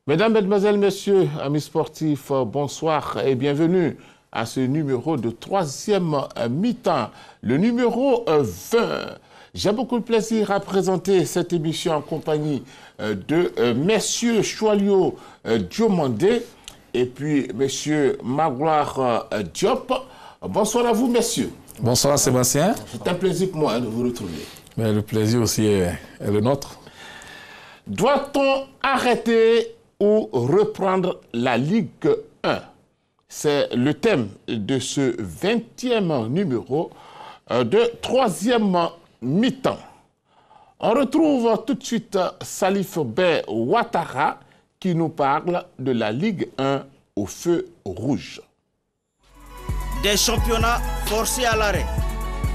Mesdames, Mesdemoiselles, Messieurs, amis sportifs, bonsoir et bienvenue à ce numéro de troisième mi-temps, le numéro 20. J'ai beaucoup de plaisir à présenter cette émission en compagnie de messieurs Choalio Diomandé et puis monsieur Magloire Diop. Bonsoir à vous, messieurs. Bonsoir, Sébastien. C'est un plaisir pour moi de vous retrouver. Mais le plaisir aussi est le nôtre. Doit-on arrêter ou reprendre la Ligue 1? C'est le thème de ce 20e numéro de troisième mi-temps. On retrouve tout de suite Salif Bey Ouattara qui nous parle de la Ligue 1 au feu rouge. Des championnats forcés à l'arrêt,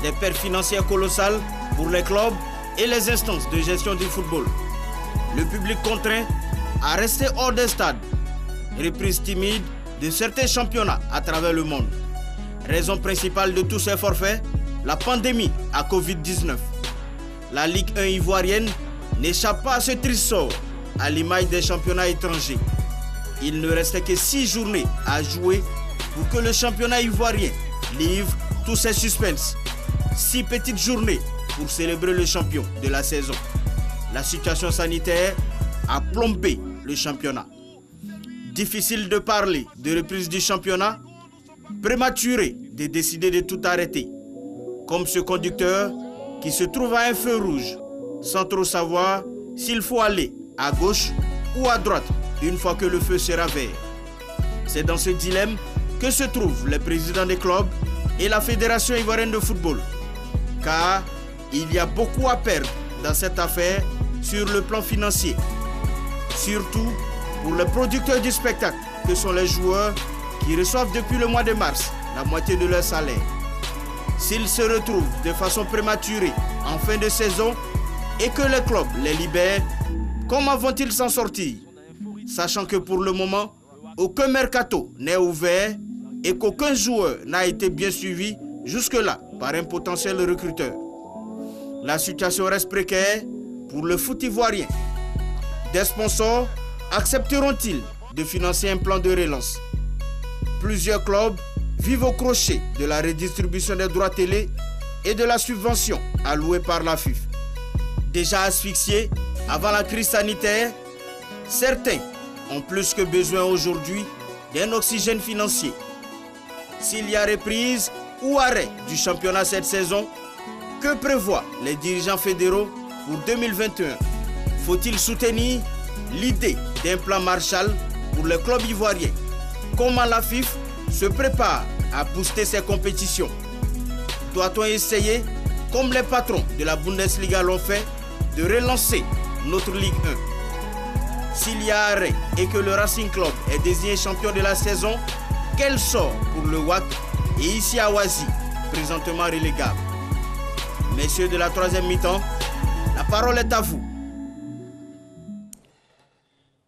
des pertes financières colossales pour les clubs et les instances de gestion du football. Le public contraint à rester hors des stades. Reprise timide de certains championnats à travers le monde. Raison principale de tous ces forfaits, la pandémie à Covid-19. La Ligue 1 ivoirienne n'échappe pas à ce triste sort, à l'image des championnats étrangers. Il ne restait que 6 journées à jouer pour que le championnat ivoirien livre tous ses suspens. 6 petites journées pour célébrer le champion de la saison. La situation sanitaire a plombé le championnat. Difficile de parler de reprise du championnat, prématuré de décider de tout arrêter. Comme ce conducteur qui se trouve à un feu rouge, sans trop savoir s'il faut aller à gauche ou à droite une fois que le feu sera vert. C'est dans ce dilemme que se trouvent les présidents des clubs et la Fédération ivoirienne de football. Car il y a beaucoup à perdre dans cette affaire sur le plan financier. Surtout pour les producteurs du spectacle que sont les joueurs qui reçoivent depuis le mois de mars la moitié de leur salaire. S'ils se retrouvent de façon prématurée en fin de saison et que les clubs les libèrent, comment vont-ils s'en sortir? Sachant que pour le moment, aucun mercato n'est ouvert et qu'aucun joueur n'a été bien suivi jusque-là par un potentiel recruteur. La situation reste précaire pour le foot ivoirien. Des sponsors accepteront-ils de financer un plan de relance? Plusieurs clubs vivent au crochet de la redistribution des droits télé et de la subvention allouée par la FIFA. Déjà asphyxiés avant la crise sanitaire, certains ont plus que besoin aujourd'hui d'un oxygène financier. S'il y a reprise ou arrêt du championnat cette saison, que prévoient les dirigeants fédéraux pour 2021? Faut-il soutenir l'idée d'un plan Marshall pour les clubs ivoiriens? Comment la FIFA se prépare à booster ses compétitions? Doit-on essayer, comme les patrons de la Bundesliga l'ont fait, de relancer notre Ligue 1? S'il y a arrêt et que le Racing Club est désigné champion de la saison, quel sort pour le WAC et ici à Oasis, présentement relégable? Messieurs de la troisième mi-temps, la parole est à vous.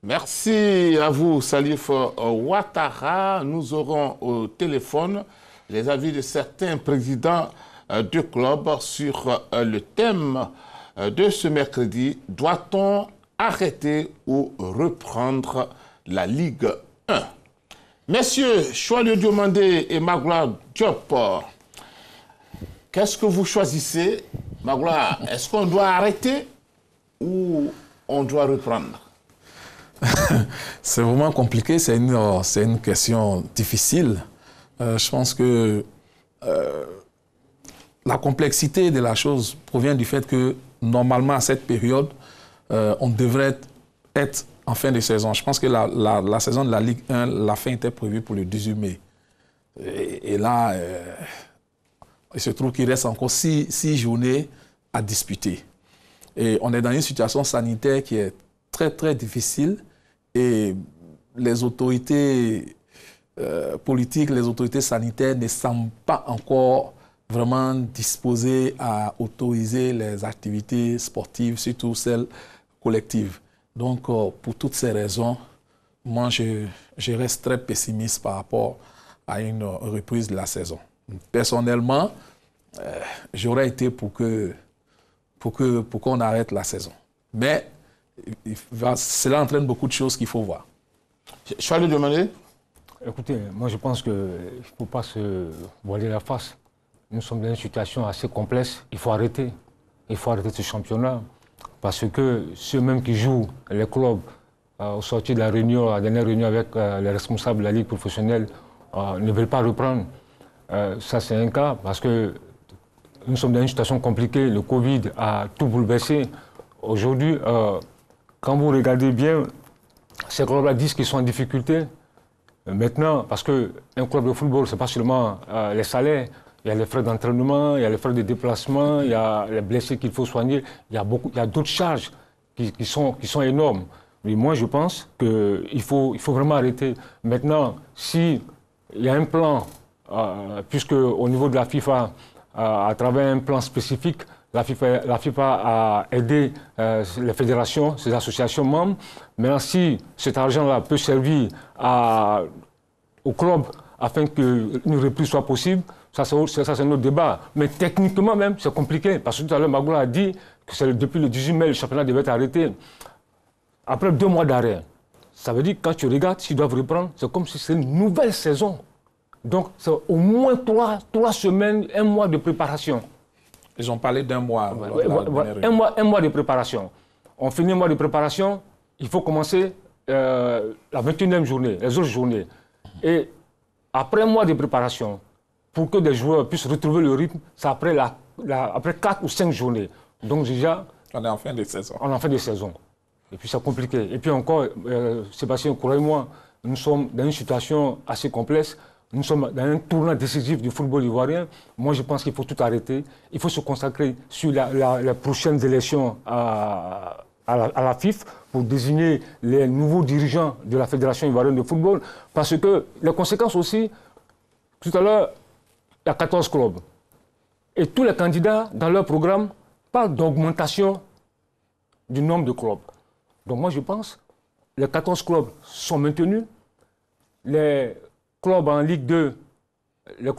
Merci à vous, Salif Ouattara. Nous aurons au téléphone les avis de certains présidents de clubs sur le thème de ce mercredi. Doit-on arrêter ou reprendre la Ligue 1? Messieurs Choalio Diomandé et Magloire Diop, qu'est-ce que vous choisissez? Magloire, est-ce qu'on doit arrêter ou on doit reprendre? C'est vraiment compliqué, c'est une question difficile. Je pense que la complexité de la chose provient du fait que normalement à cette période, on devrait être en fin de saison. Je pense que la saison de la Ligue 1, la fin était prévue pour le 18 mai. Et là, il se trouve qu'il reste encore 6 journées à disputer. Et on est dans une situation sanitaire qui est très, très difficile. Et les autorités politiques, les autorités sanitaires ne semblent pas encore vraiment disposées à autoriser les activités sportives, surtout celles collectives. Donc, pour toutes ces raisons, moi, je reste très pessimiste par rapport à une reprise de la saison. Personnellement, j'aurais été pour qu'on arrête la saison. Mais cela entraîne beaucoup de choses qu'il faut voir. Je vais lui demander. Écoutez, moi je pense qu'il ne faut pas se voiler la face. Nous sommes dans une situation assez complexe. Il faut arrêter. Il faut arrêter ce championnat. Parce que ceux même qui jouent les clubs au sortir de la réunion, la dernière réunion avec les responsables de la Ligue professionnelle, ne veulent pas reprendre. Ça c'est un cas parce que nous sommes dans une situation compliquée. Le Covid a tout bouleversé. Aujourd'hui, quand vous regardez bien, ces clubs-là disent qu'ils sont en difficulté. Maintenant, parce qu'un club de football, ce n'est pas seulement les salaires, il y a les frais d'entraînement, il y a les frais de déplacement, il y a les blessés qu'il faut soigner, il y a d'autres charges qui sont énormes. Mais moi, je pense qu'il faut vraiment arrêter. Maintenant, s'il y a un plan, puisque au niveau de la FIFA, à travers un plan spécifique, la FIFA a aidé les fédérations, ces associations membres. Maintenant, si cet argent-là peut servir au club afin qu'une reprise soit possible, ça c'est un autre débat. Mais techniquement même, c'est compliqué. Parce que tout à l'heure, Magoula a dit que depuis le 18 mai, le championnat devait être arrêté. Après 2 mois d'arrêt, ça veut dire que quand tu regardes, s'ils doivent reprendre, c'est comme si c'est une nouvelle saison. Donc, c'est au moins 3 semaines, 1 mois de préparation. Ils ont parlé d'1 mois. Un mois de préparation. On finit un mois de préparation, il faut commencer la 21e journée, les autres journées. Et après 1 mois de préparation, pour que des joueurs puissent retrouver le rythme, c'est après 4 ou 5 journées. Donc déjà... On est en fin de saison. On est en fin de saison. Et puis c'est compliqué. Et puis encore, Sébastien, croyez-moi, nous sommes dans une situation assez complexe. Nous sommes dans un tournant décisif du football ivoirien. Moi, je pense qu'il faut tout arrêter. Il faut se consacrer sur les prochaines élections à la FIF pour désigner les nouveaux dirigeants de la Fédération ivoirienne de football. Parce que les conséquences aussi, tout à l'heure, il y a 14 clubs. Et tous les candidats, dans leur programme, parlent d'augmentation du nombre de clubs. Donc moi, je pense que les 14 clubs sont maintenus. Les clubs en Ligue 2, le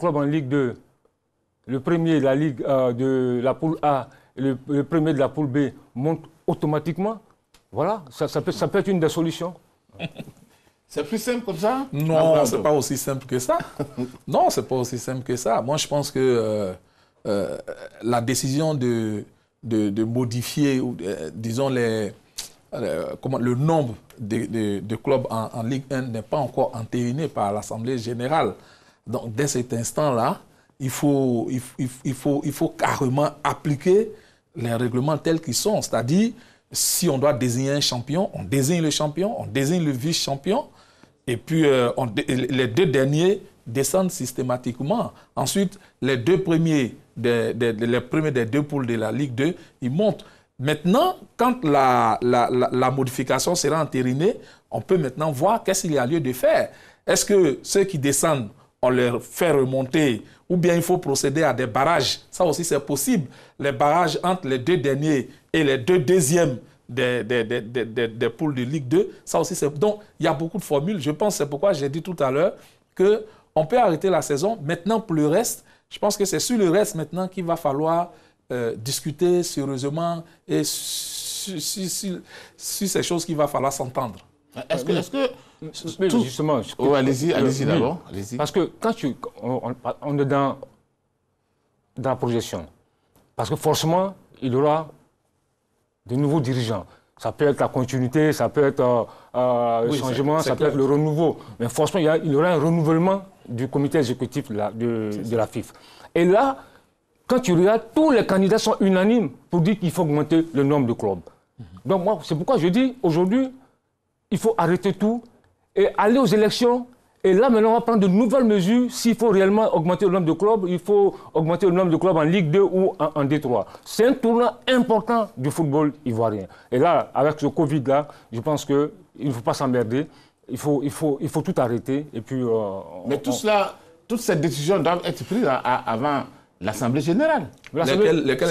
premier de la Ligue de la poule A et le premier de la poule B montent automatiquement. Voilà, ça peut être une des solutions. C'est plus simple comme ça? Non, ce n'est pas aussi simple que ça. Non, ce n'est pas aussi simple que ça. Moi, je pense que la décision de modifier, disons, le nombre de clubs en Ligue 1 n'est pas encore entériné par l'Assemblée générale. Donc, dès cet instant-là, il faut carrément appliquer les règlements tels qu'ils sont. C'est-à-dire, si on doit désigner un champion, on désigne le champion, on désigne le vice-champion, et puis les 2 derniers descendent systématiquement. Ensuite, les 2 premiers des 2 poules de la Ligue 2, ils montent. Maintenant, quand la modification sera entérinée, on peut maintenant voir qu'est-ce qu'il y a lieu de faire. Est-ce que ceux qui descendent, on leur fait remonter, ou bien il faut procéder à des barrages? Ça aussi, c'est possible. Les barrages entre les 2 derniers et les 2 deuxièmes des poules de Ligue 2, ça aussi, c'est... Donc, il y a beaucoup de formules. Je pense, c'est pourquoi j'ai dit tout à l'heure qu'on peut arrêter la saison. Maintenant, pour le reste, je pense que c'est sur le reste maintenant qu'il va falloir discuter sérieusement et sur ces choses qu'il va falloir s'entendre. Est-ce que justement, allez-y d'abord. Parce que quand on est dans la projection, parce que forcément, il y aura de nouveaux dirigeants. Ça peut être la continuité, ça peut être le changement, ça peut être le renouveau. Mais forcément, il y aura un renouvellement du comité exécutif de la FIF. Et là, quand tu regardes, tous les candidats sont unanimes pour dire qu'il faut augmenter le nombre de clubs. Donc moi, c'est pourquoi je dis, aujourd'hui, il faut arrêter tout et aller aux élections. Et là, maintenant, on va prendre de nouvelles mesures. S'il faut réellement augmenter le nombre de clubs, il faut augmenter le nombre de clubs en Ligue 2 ou en D3. C'est un tournant important du football ivoirien. Et là, avec ce Covid-là, je pense qu'il ne faut pas s'emmerder. Il faut tout arrêter. Et puis, mais tout cela, toutes ces décisions doivent être prises avant l'Assemblée générale.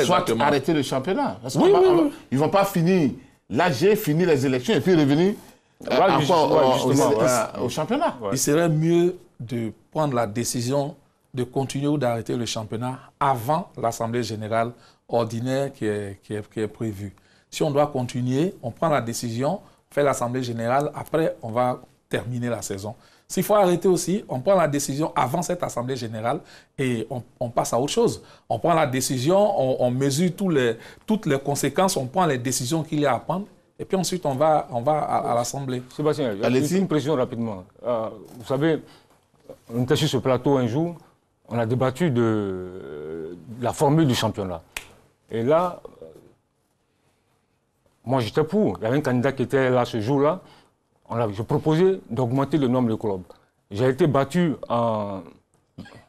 Soit arrêter le championnat. Parce ils ne vont pas finir l'AG, finir les élections et puis revenir au championnat. Il serait mieux de prendre la décision de continuer ou d'arrêter le championnat avant l'Assemblée générale ordinaire qui est prévue. Si on doit continuer, on prend la décision, on fait l'Assemblée générale, après on va terminer la saison. S'il faut arrêter aussi, on prend la décision avant cette Assemblée générale et on passe à autre chose. On prend la décision, on mesure toutes les conséquences, on prend les décisions qu'il y a à prendre et puis ensuite on va à l'Assemblée. Sébastien, allez-y. Une précision rapidement. Vous savez, on était sur ce plateau un jour, on a débattu de la formule du championnat. Et là, moi j'étais pour. Il y avait un candidat qui était là ce jour-là. Je proposais d'augmenter le nombre de clubs. J'ai été battu dans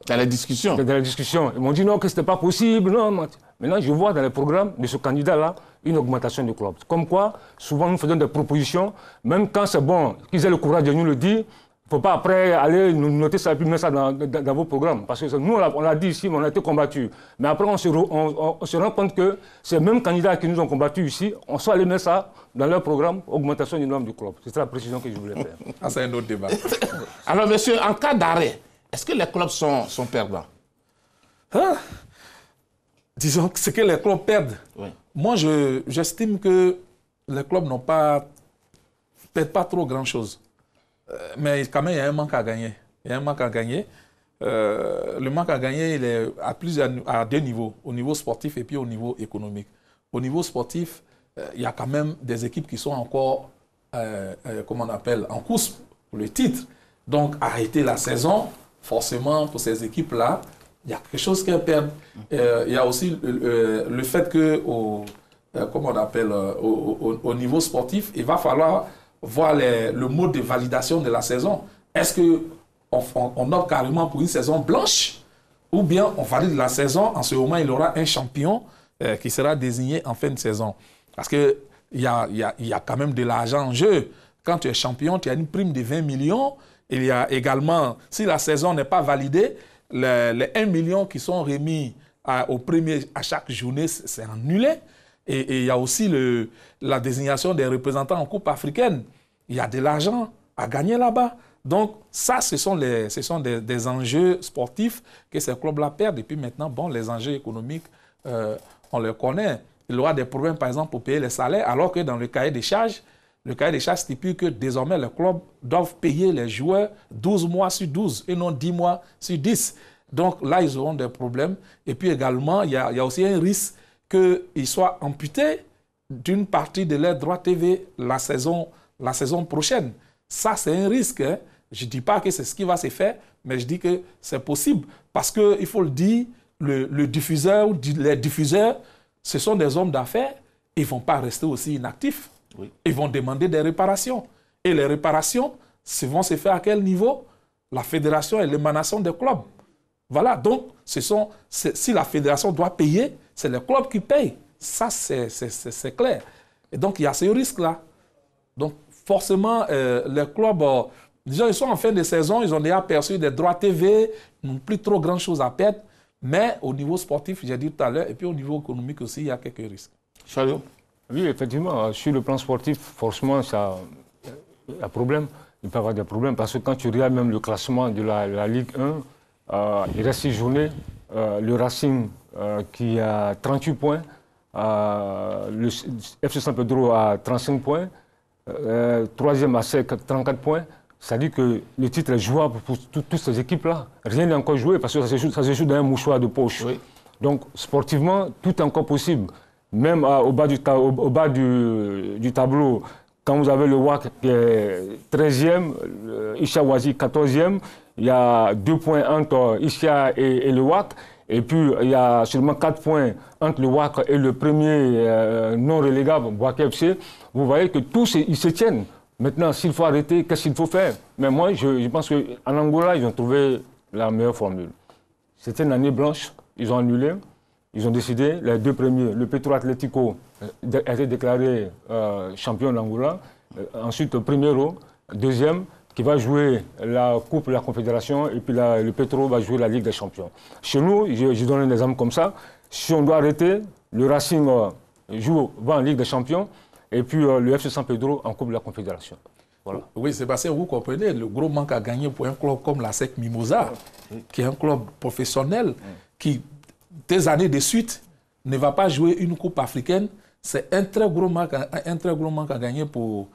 la discussion. Dans la discussion. Ils m'ont dit non, que ce n'était pas possible. Non. Maintenant, je vois dans le programme de ce candidat-là une augmentation de clubs. Comme quoi, souvent, nous faisons des propositions, même quand c'est bon, qu'ils aient le courage de nous le dire. Il ne faut pas après aller nous noter ça et puis mettre ça dans vos programmes. Parce que nous, on l'a dit ici, mais on a été combattus. Mais après, on se rend compte que ces mêmes candidats qui nous ont combattus ici, on soit allé mettre ça dans leur programme, augmentation du nombre du club. C'est la précision que je voulais faire. Ah, c'est un autre débat. Alors, monsieur, en cas d'arrêt, est-ce que les clubs sont perdants? Disons que c'est que les clubs perdent. Oui. Moi, j'estime que les clubs n'ont pas trop grand-chose. Mais quand même, il y a un manque à gagner. Il y a un manque à gagner. Le manque à gagner, il est à deux niveaux, au niveau sportif et puis au niveau économique. Au niveau sportif, il y a quand même des équipes qui sont encore, comment on appelle, en course pour le titre. Donc, arrêter la saison, forcément, pour ces équipes-là, il y a quelque chose qu'elles perdent. Il y a aussi le fait que, comment on appelle, au niveau sportif, il va falloir voir le mode de validation de la saison. Est-ce qu'on opte carrément pour une saison blanche ou bien on valide la saison, en ce moment il y aura un champion qui sera désigné en fin de saison. Parce qu'il y a quand même de l'argent en jeu. Quand tu es champion, tu as une prime de 20 millions. Il y a également, si la saison n'est pas validée, les 1 million qui sont remis au premier à chaque journée, c'est annulé. Et il y a aussi la désignation des représentants en Coupe africaine. Il y a de l'argent à gagner là-bas. Donc, ça, ce sont des enjeux sportifs que ces clubs-là perdent. Et puis maintenant, bon, les enjeux économiques, on les connaît. Il y aura des problèmes, par exemple, pour payer les salaires, alors que dans le cahier des charges stipule que désormais, les clubs doivent payer les joueurs 12 mois sur 12 et non 10 mois sur 10. Donc là, ils auront des problèmes. Et puis également, il y a aussi un risque qu'ils soient amputés d'une partie de leurs droits TV la saison prochaine. Ça, c'est un risque. Hein. Je ne dis pas que c'est ce qui va se faire, mais je dis que c'est possible. Parce qu'il faut le dire, le diffuseur ou les diffuseurs, ce sont des hommes d'affaires. Ils ne vont pas rester aussi inactifs. Oui. Ils vont demander des réparations. Et les réparations vont se faire à quel niveau? La fédération et l'émanation des clubs. Voilà, donc si la fédération doit payer, c'est les clubs qui payent. Ça, c'est clair. Et donc, il y a ce risque-là. Donc, forcément, les clubs, disons, ils sont en fin de saison, ils ont déjà perçu des droits TV, ils n'ont plus trop grand-chose à perdre. Mais au niveau sportif, j'ai dit tout à l'heure, et puis au niveau économique aussi, il y a quelques risques. Chalot? Oui, effectivement, sur le plan sportif, forcément, ça a problème. Il peut y avoir des problèmes parce que quand tu regardes même le classement de la Ligue 1, il reste 6 journées. Le Racing qui a 38 points, le FC San Pedro a 35 points, troisième à SEC 34 points. Ça dit que le titre est jouable pour toutes ces équipes-là. Rien n'est encore joué parce que ça se joue dans un mouchoir de poche. Oui. Donc, sportivement, tout est encore possible. Même au bas du tableau, quand vous avez le WAC qui est 13e, Isha Ouazi 14e, il y a 2 points entre Isha et le WAC. Et puis, il y a seulement 4 points entre le WAC et le premier non relégable, WAC FC. Vous voyez que tous, ils se tiennent. Maintenant, s'il faut arrêter, qu'est-ce qu'il faut faire? Mais moi, je pense qu'en Angola, ils ont trouvé la meilleure formule. C'était une année blanche, ils ont annulé. Ils ont décidé, les 2 premiers, le Petro Atlético a été déclaré champion d'Angola. Ensuite, Primero, deuxième, qui va jouer la Coupe de la Confédération. Et puis le Petro va jouer la Ligue des Champions. Chez nous, je donne un exemple comme ça. Si on doit arrêter, le Racing va en Ligue des Champions. Et puis le FC San Pedro en Coupe de la Confédération. Voilà. Oui, Sébastien, vous comprenez, le gros manque à gagner pour un club comme la SEC Mimosa, qui est un club professionnel, qui, des années de suite, ne va pas jouer une Coupe africaine. C'est un très gros manque à gagner pour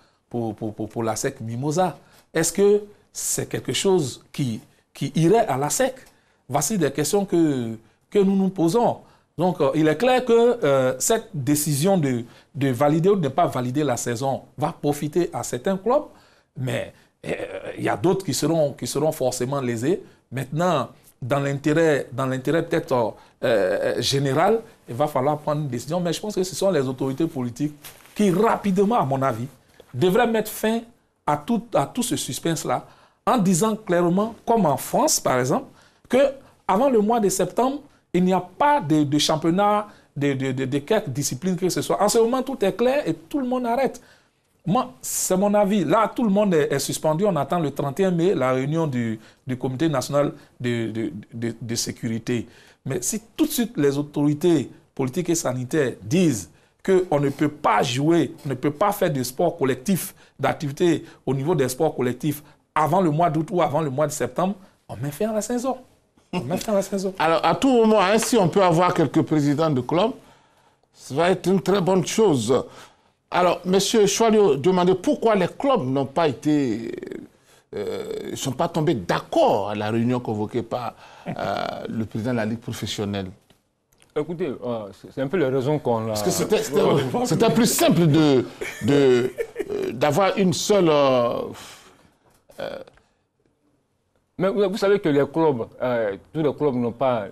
la SEC Mimosa. est-ce que c'est quelque chose qui irait à la SEC? Voici des questions que nous nous posons. Donc, il est clair que cette décision de valider ou de ne pas valider la saison va profiter à certains clubs, mais il y a d'autres qui seront forcément lésés. Maintenant, dans l'intérêt peut-être général, il va falloir prendre une décision. Mais je pense que ce sont les autorités politiques qui, rapidement, à mon avis, devraient mettre fin à tout ce suspense-là en disant clairement, comme en France, par exemple, qu'avant le mois de septembre, il n'y a pas de championnat de quelque discipline que ce soit. En ce moment, tout est clair et tout le monde arrête. Moi, c'est mon avis. Là, tout le monde est suspendu. On attend le 31 mai la réunion du Comité national de sécurité. Mais si tout de suite les autorités politiques et sanitaires disent qu'on ne peut pas jouer, on ne peut pas faire de sport collectif, d'activité au niveau des sports collectifs avant le mois d'août ou avant le mois de septembre, on met fin à la saison. Alors, à tout moment, hein, si on peut avoir quelques présidents de clubs, ça va être une très bonne chose. Alors, M. Choualio demandait pourquoi les clubs n'ont pas été... sont pas tombés d'accord à la réunion convoquée par le président de la Ligue professionnelle. Écoutez, c'est un peu les raisons qu'on a... Parce que c'était plus simple d'avoir une seule... Mais vous savez que les clubs, tous les clubs n'ont pas,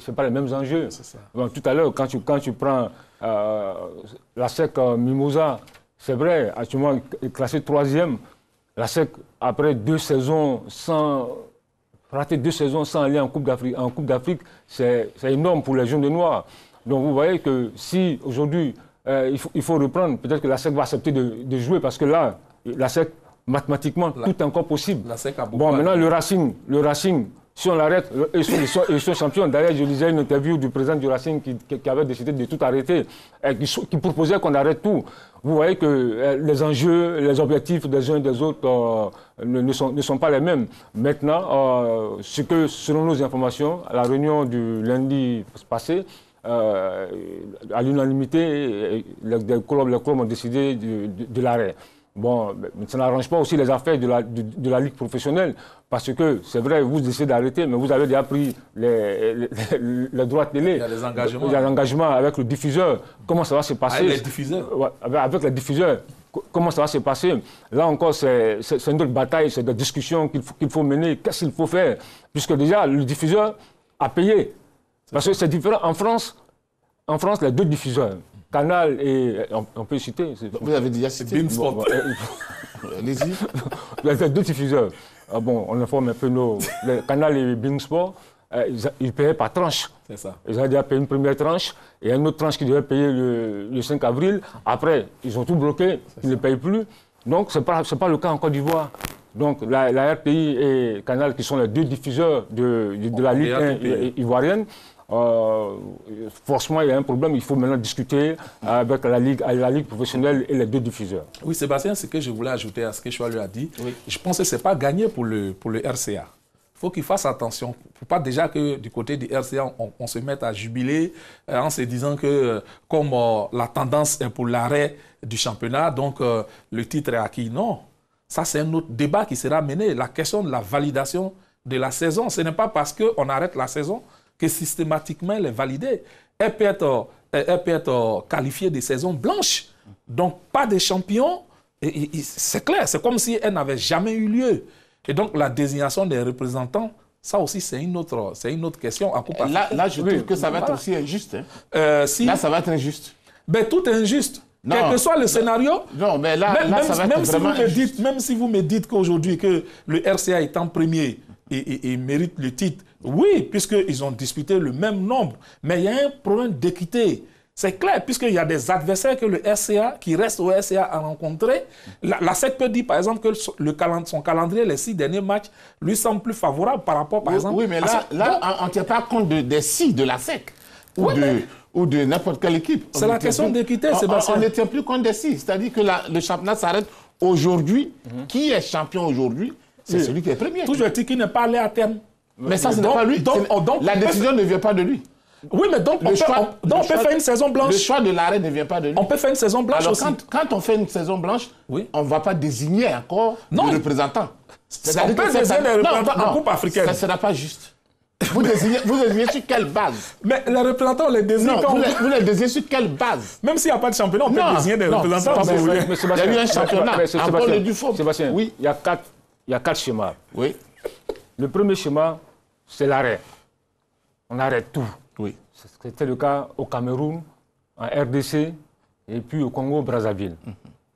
c'est pas les mêmes enjeux. Bon, tout à l'heure, quand tu prends la SEC Mimosa, c'est vrai, actuellement classé 3e. La SEC, après 2 saisons rater 2 saisons sans aller en Coupe d'Afrique, c'est énorme pour les jeunes de Noirs. Donc vous voyez que si aujourd'hui il faut reprendre, peut-être que la SEC va accepter de jouer parce que là, la SEC, mathématiquement, tout est encore possible. Bon, maintenant, le Racing, si on l'arrête, ils sont champions. D'ailleurs, je lisais une interview du président du Racing qui avait décidé de tout arrêter, qui proposait qu'on arrête tout. Vous voyez que les enjeux, les objectifs des uns et des autres ne sont pas les mêmes. Maintenant, selon nos informations, à la réunion du lundi passé, à l'unanimité, les clubs ont décidé de l'arrêt. Bon, ça n'arrange pas aussi les affaires de la Ligue professionnelle, parce que c'est vrai, vous décidez d'arrêter, mais vous avez déjà pris les droits télé. Il y a des engagements. Il y a l'engagement avec le diffuseur. Comment ça va se passer? Avec les diffuseurs. Ouais, avec les diffuseurs. Comment ça va se passer? Là encore, c'est une autre bataille, c'est des discussions qu'il faut mener. Qu'est-ce qu'il faut faire? Puisque déjà, le diffuseur a payé. Parce que c'est différent. En France, les 2 diffuseurs, Canal et... On peut citer. Vous avez déjà cité. Beansport. Allez-y. Il y a 2 diffuseurs. Bon, on informe un peu Canal et Beansport. Ils payaient par tranche. C'est ça. Ils avaient déjà payé une première tranche et une autre tranche qui devait payer le 5 avril. Après, ils ont tout bloqué. Ils ne payent plus. Donc, ce n'est pas le cas en Côte d'Ivoire. Donc, la RPI et Canal, qui sont les 2 diffuseurs de la Ligue 1 ivoirienne, forcément, il y a un problème. Il faut maintenant discuter avec la Ligue professionnelle et les 2 diffuseurs. Oui, Sébastien, ce que je voulais ajouter à ce que Choualio a dit, je pense que ce n'est pas gagné pour le RCA. Il faut qu'il fasse attention. Il ne faut pas déjà que du côté du RCA, on se mette à jubiler en se disant que comme la tendance est pour l'arrêt du championnat, donc le titre est acquis. Non, ça c'est un autre débat qui sera mené. La question de la validation de la saison, ce n'est pas parce qu'on arrête la saison que systématiquement elle est validée. Elle peut être qualifiée de saison blanche. Donc, pas de champion. C'est clair, c'est comme si elle n'avait jamais eu lieu. Et donc, la désignation des représentants, ça aussi, c'est une autre question. Là, je trouve que ça va être aussi injuste. Hein. Là, ça va être injuste. Ben, tout est injuste. Non, quel que soit le scénario. Non, mais là, ça va être vraiment injuste. Même si vous me dites qu'aujourd'hui, que le RCA est en premier et mérite le titre, oui, puisqu'ils ont disputé le même nombre. Mais il y a un problème d'équité. C'est clair, puisqu'il y a des adversaires que le RCA, qui restent au RCA à rencontrer. La SEC peut dire, par exemple, que son calendrier, les 6 derniers matchs, lui semble plus favorable par rapport, par exemple... Oui, mais là on ne tient pas compte des 6 de la SEC ou de n'importe quelle équipe. C'est la question d'équité, Sébastien. On ne tient plus compte des 6. C'est-à-dire que le championnat s'arrête aujourd'hui. Qui est champion aujourd'hui? C'est celui qui est premier. Toujours dit qu'il n'est pas allé à terme. Mais ça, ce n'est pas lui. La décision ne vient pas de lui. Oui, mais donc on peut faire une saison blanche. Le choix de l'arrêt ne vient pas de lui. On peut faire une saison blanche Alors, aussi. quand on fait une saison blanche, oui. on ne va pas désigner encore le représentant. On peut désigner les représentants en Coupe africaine. Ça ne sera pas juste. Vous désignez sur quelle base? Mais les représentants, on les désigne quand vous les désignez sur quelle base? Même s'il n'y a pas de championnat, on peut désigner des représentants. Il y a eu un championnat. Sébastien, oui. Il y a 4 schémas. Oui. Le premier schéma, c'est l'arrêt. On arrête tout. Oui. C'était le cas au Cameroun, en RDC et puis au Congo-Brazzaville.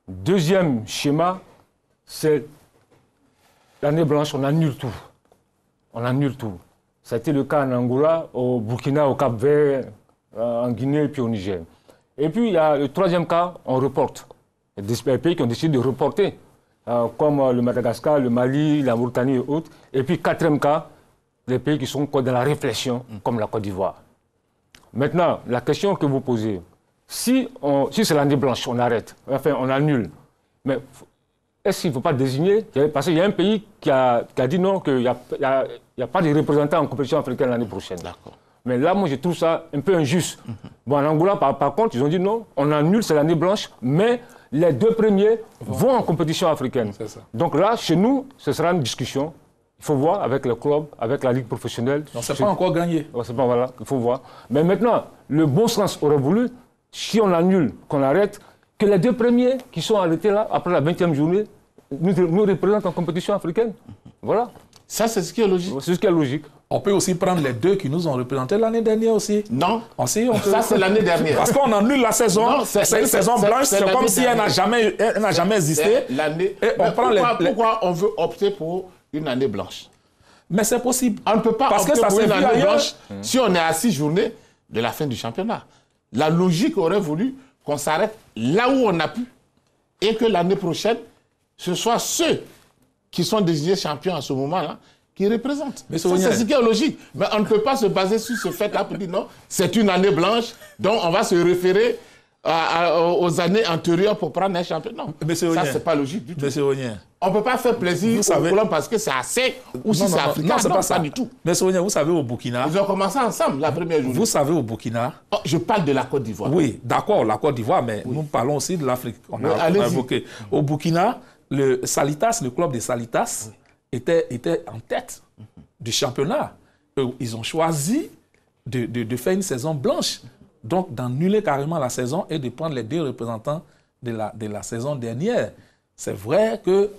Deuxième schéma, c'est l'année blanche, on annule tout. On annule tout. Ça a été le cas en Angola, au Burkina, au Cap-Vert, en Guinée et puis au Niger. Et puis il y a le troisième cas, on reporte. Il y a des pays qui ont décidé de reporter, comme le Madagascar, le Mali, la Mauritanie et autres. Et puis quatrième cas, les pays qui sont dans la réflexion, comme la Côte d'Ivoire. Maintenant, la question que vous posez, si c'est l'année blanche, on arrête, enfin on annule. Mais est-ce qu'il ne faut pas désigner? Parce qu'il y a un pays qui a dit non, qu'il n'y a pas de représentants en compétition africaine l'année prochaine. D'accord. Mais là, moi, je trouve ça un peu injuste. Bon, en Angola, par contre, ils ont dit non, on annule, c'est l'année blanche, mais les 2 premiers vont en compétition africaine. C'est ça. Donc là, chez nous, ce sera une discussion. Il faut voir avec le club, avec la ligue professionnelle. Non, c'est pas encore gagné. Voilà, il faut voir. Mais maintenant, le bon sens aurait voulu, si on annule, qu'on arrête, que les 2 premiers qui sont arrêtés là, après la 20e journée, nous représentent en compétition africaine. Voilà. Ça, c'est ce qui est logique. C'est ce qui est logique. On peut aussi prendre les 2 qui nous ont représentés l'année dernière aussi. Non. Aussi, on peut... Ça, c'est l'année dernière. Parce qu'on annule la saison. C'est une saison blanche. C'est comme si elle n'a jamais existé. Et on prend pourquoi on veut opter pour une année blanche? Mais c'est possible. On ne peut pas parce opter que ça pour une année ailleurs blanche si on est à 6 journées de la fin du championnat. La logique aurait voulu qu'on s'arrête là où on a pu et que l'année prochaine, ce soit ceux qui sont désignés champions à ce moment-là qui représentent. C'est ce qui est logique. Mais on ne peut pas se baser sur ce fait-là pour dire non, c'est une année blanche, donc on va se référer aux années antérieures pour prendre un championnat. Non, ça, c'est pas logique du tout. On ne peut pas faire plaisir aux colons parce que c'est assez ou si c'est africain. Non, c'est pas du tout. Mais Sonia, vous savez, au Burkina... Ils ont commencé ensemble la première journée. Vous savez, au Burkina... Oh, je parle de la Côte d'Ivoire. Oui, d'accord, la Côte d'Ivoire, mais nous parlons aussi de l'Afrique. On a évoqué. Au Burkina, le club de Salitas était en tête du championnat. Ils ont choisi de faire une saison blanche. Donc, d'annuler carrément la saison et de prendre les 2 représentants de la saison dernière. C'est vrai que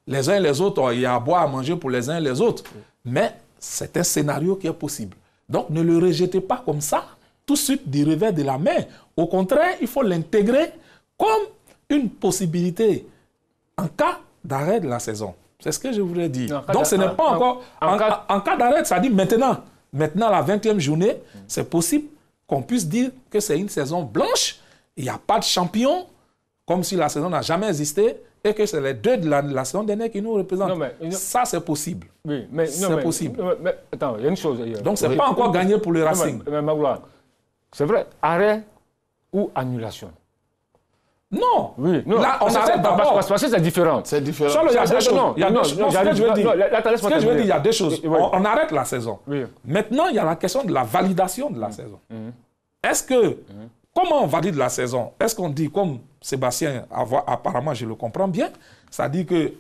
les uns et les autres, il y a à boire, à manger pour les uns et les autres. Mais c'est un scénario qui est possible. Donc, ne le rejetez pas comme ça, tout de suite du revers de la main. Au contraire, il faut l'intégrer comme une possibilité en cas d'arrêt de la saison. C'est ce que je voulais dire. Donc, ce n'est pas encore... En cas d'arrêt, ça dit maintenant. Maintenant, la 20e journée, c'est possible qu'on puisse dire que c'est une saison blanche. Il n'y a pas de champion, comme si la saison n'a jamais existé, et que c'est les 2 de la saison dernière qui nous représentent. Ça, c'est possible. Oui, mais c'est possible. Mais attends, il y a une chose. Donc, ce n'est pas encore gagné pour le Racing. Mais Magloire, c'est vrai, arrêt ou annulation? Non. Oui, non. Là, on arrête d'abord. Parce que c'est différent. C'est différent. Il y a des choses. Ce que je veux dire, il y a 2 choses. On arrête la saison. Oui. Maintenant, il y a la question de la validation de la saison. Est-ce que... Comment on valide la saison? Est-ce qu'on dit, comme Sébastien, apparemment je le comprends bien, ça dit que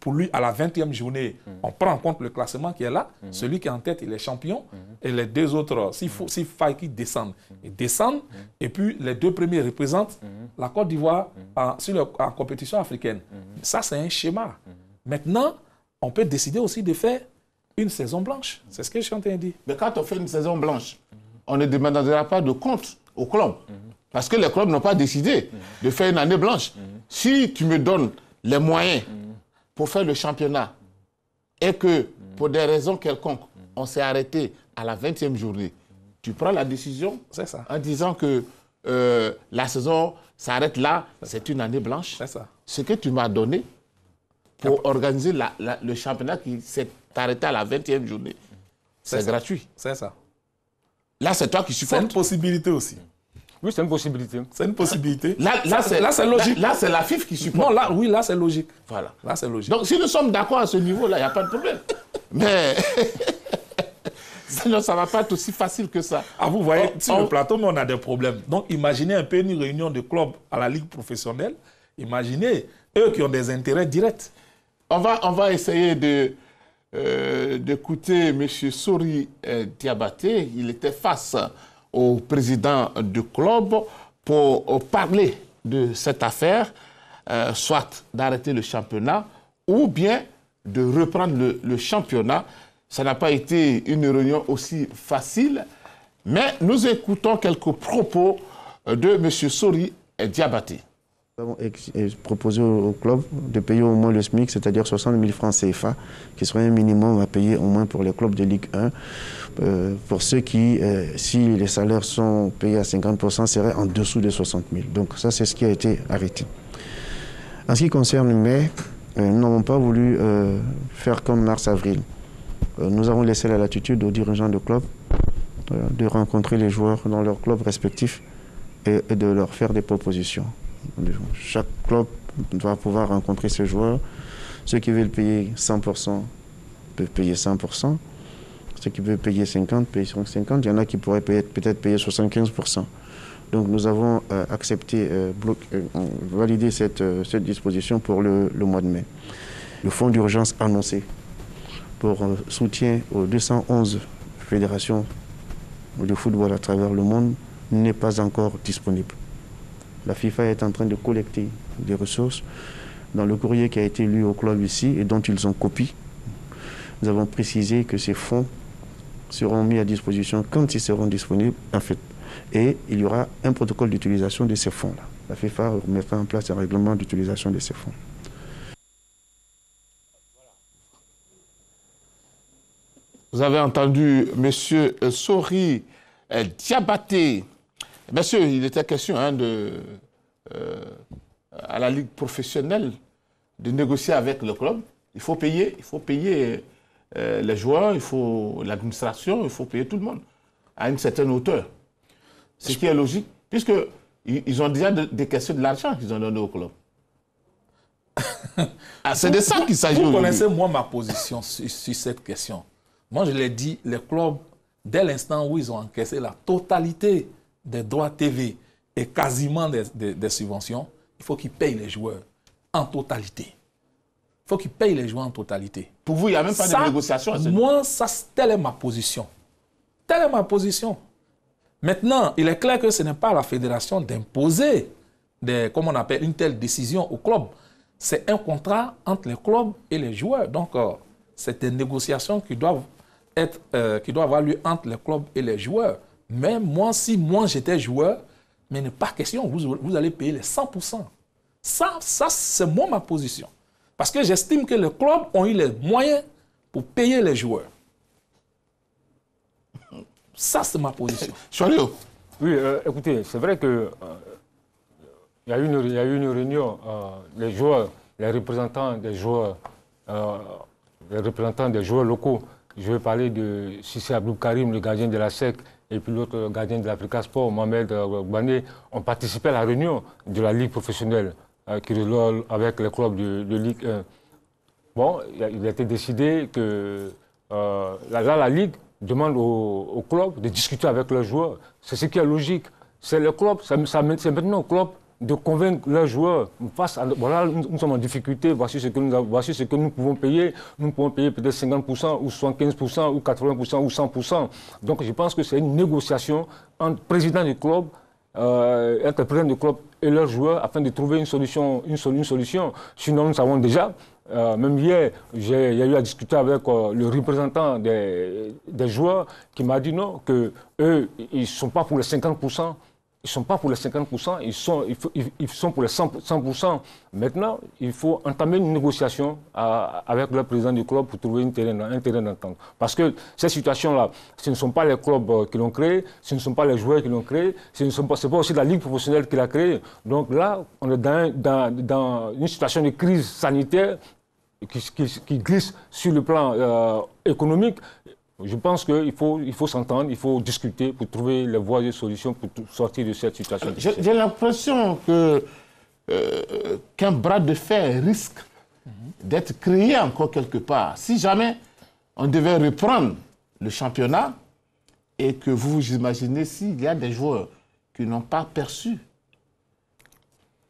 pour lui, à la 20e journée, on prend en compte le classement qui est là, celui qui est en tête, il est champion, et les 2 autres, s'il faille qu'ils descendent, ils descendent, et puis les 2 premiers représentent la Côte d'Ivoire en compétition africaine. Ça, c'est un schéma. Maintenant, on peut décider aussi de faire une saison blanche. C'est ce que je suis en train de dire. Mais quand on fait une saison blanche, on ne demandera pas de compte au club. Parce que les clubs n'ont pas décidé de faire une année blanche. Si tu me donnes les moyens pour faire le championnat et que, pour des raisons quelconques, on s'est arrêté à la 20e journée, tu prends la décision en disant que la saison s'arrête là, c'est une année blanche. Ce que tu m'as donné pour organiser le championnat qui s'est arrêté à la 20e journée, c'est gratuit. C'est ça. Là, c'est toi qui supportes. C'est une possibilité aussi. Oui, c'est une possibilité. C'est une possibilité. Là, c'est logique. Là, c'est la FIF qui supporte. Non, là, c'est logique. Voilà. Là, c'est logique. Donc, si nous sommes d'accord à ce niveau-là, il n'y a pas de problème. Mais Sinon, ça ne va pas être aussi facile que ça. Ah, vous voyez, sur le plateau, on a des problèmes. Donc, imaginez un peu une réunion de clubs à la Ligue professionnelle. Imaginez, eux qui ont des intérêts directs. On va essayer d'écouter M. Sori Diabaté. Il était face au président du club pour parler de cette affaire, soit d'arrêter le championnat ou bien de reprendre le championnat. Ça n'a pas été une réunion aussi facile, mais nous écoutons quelques propos de M. Sori Diabaté. Nous avons proposé au club de payer au moins le SMIC, c'est-à-dire 60 000 francs CFA, qui serait un minimum à payer au moins pour les clubs de Ligue 1. Pour ceux qui, si les salaires sont payés à 50%, seraient en dessous de 60 000. Donc ça, c'est ce qui a été arrêté. En ce qui concerne mai, nous n'avons pas voulu faire comme mars-avril. Nous avons laissé la latitude aux dirigeants de club de rencontrer les joueurs dans leurs clubs respectifs et de leur faire des propositions. Chaque club doit pouvoir rencontrer ses joueurs. Ceux qui veulent payer 100% peuvent payer 100%. Ceux qui veulent payer 50% payeront 50%. Il y en a qui pourraient peut-être payer 75%. Donc nous avons accepté, validé cette disposition pour le mois de mai. Le fonds d'urgence annoncé pour soutien aux 211 fédérations de football à travers le monde n'est pas encore disponible. La FIFA est en train de collecter des ressources. Dans le courrier qui a été lu au club ici et dont ils ont copie, nous avons précisé que ces fonds seront mis à disposition quand ils seront disponibles, en fait. Et il y aura un protocole d'utilisation de ces fonds-là. La FIFA mettra en place un règlement d'utilisation de ces fonds. Vous avez entendu M. Sori Diabaté. Monsieur, il était question à la Ligue professionnelle de négocier avec le club. Il faut payer les joueurs, il faut l'administration, il faut payer tout le monde à une certaine hauteur. Ce qui est logique, puisqu'ils ont déjà décaissé de l'argent qu'ils ont donné au club. C'est de ça qu'il s'agit. Vous connaissez, moi, ma position sur cette question. Moi, je l'ai dit, les clubs, dès l'instant où ils ont encaissé la totalité des droits TV et quasiment des subventions, il faut qu'ils payent les joueurs en totalité. Il faut qu'ils payent les joueurs en totalité. Pour vous, il n'y a même pas de négociation. Moi, telle est ma position. Telle est ma position. Maintenant, il est clair que ce n'est pas à la fédération d'imposer comme on appelle, une telle décision au club. C'est un contrat entre les clubs et les joueurs. Donc, c'est des négociations qui doivent avoir lieu entre les clubs et les joueurs. Mais moi, si j'étais joueur, mais il n'est pas question, vous allez payer les 100%. Ça c'est moi ma position. Parce que j'estime que les clubs ont eu les moyens pour payer les joueurs. Ça, c'est ma position. Cholio. Oui, écoutez, c'est vrai que il y a eu une réunion, les joueurs, les représentants des joueurs locaux. Je vais parler de Sissé Abdou Karim, le gardien de la SEC, et puis l'autre gardien de l'Africa Sport, Mohamed Gbané, ont participé à la réunion de la Ligue professionnelle qui résolve avec les clubs de Ligue 1. Bon, il a été décidé que la Ligue demande aux clubs de discuter avec leurs joueurs. C'est ce qui est logique. C'est le club, c'est maintenant au club de convaincre leurs joueurs. Voilà, nous sommes en difficulté, voici ce que nous pouvons payer. Nous pouvons payer peut-être 50% ou 75% ou 80% ou 100%. Donc je pense que c'est une négociation entre le président du club, et leurs joueurs afin de trouver une solution. Sinon, nous savons déjà, même hier, il y a eu à discuter avec le représentant des joueurs qui m'a dit non, qu'eux, ils ne sont pas pour les 50%. Ils ne sont pas pour les 50%, ils sont pour les 100%. Maintenant, il faut entamer une négociation avec le président du club pour trouver un terrain d'entente. Parce que ces situations-là, ce ne sont pas les clubs qui l'ont créé, ce ne sont pas les joueurs qui l'ont créé, ce n'est pas aussi la Ligue professionnelle qui l'a créé. Donc là, on est dans une situation de crise sanitaire qui glisse sur le plan économique. Je pense qu'il faut s'entendre, il faut discuter pour trouver les voies et solutions pour sortir de cette situation. J'ai l'impression qu'un bras de fer risque d'être créé encore quelque part. Si jamais on devait reprendre le championnat et que vous imaginez s'il y a des joueurs qui n'ont pas perçu